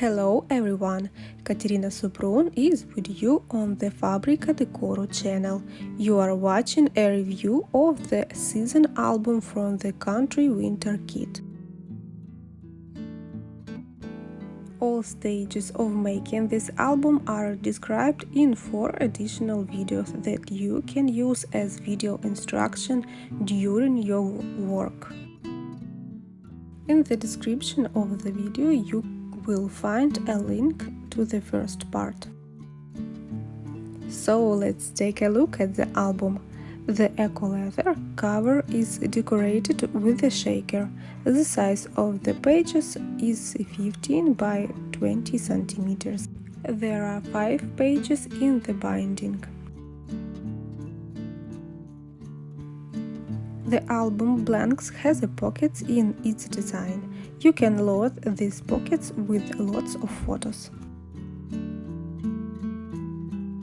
Hello everyone, Kateryna Suprun is with you on the Fabrika Decoru channel. You are watching a review of the season album from the country winter kit. All stages of making this album are described in 4 additional videos that you can use as video instruction during your work. In the description of the video you will find a link to the first part. So let's take a look at the album. The eco-leather cover is decorated with a shaker. The size of the pages is 15 by 20 centimeters. There are 5 pages in the binding. The album blanks has a pockets in its design. You can load these pockets with lots of photos.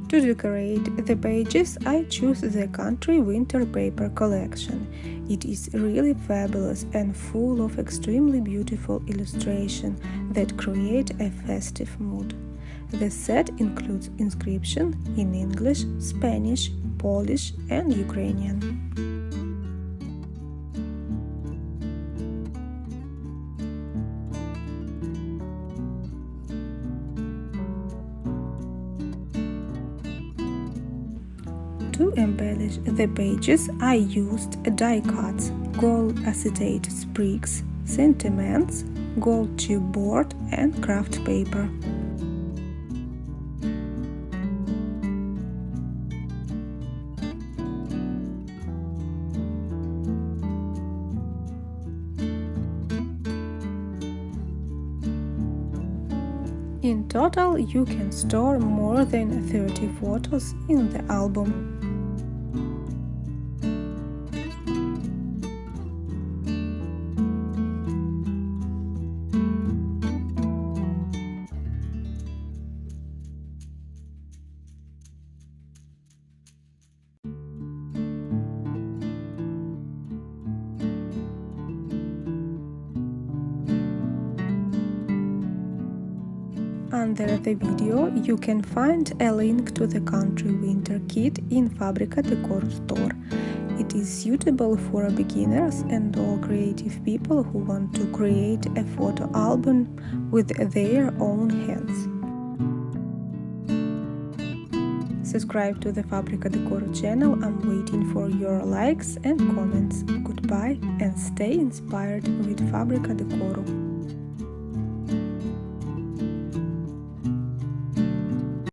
To decorate the pages, I choose the Country Winter Paper collection. It is really fabulous and full of extremely beautiful illustrations that create a festive mood. The set includes inscriptions in English, Spanish, Polish and Ukrainian. To embellish the pages, I used die cuts, gold acetate sprigs, sentiments, gold chipboard and kraft paper. In total, you can store more than 30 photos in the album. Under the video you can find a link to the country winter kit in Fabrika Decoru store. It is suitable for beginners and all creative people who want to create a photo album with their own hands. Subscribe to the Fabrika Decoru channel. I'm waiting for your likes and comments. Goodbye and stay inspired with Fabrika Decoru.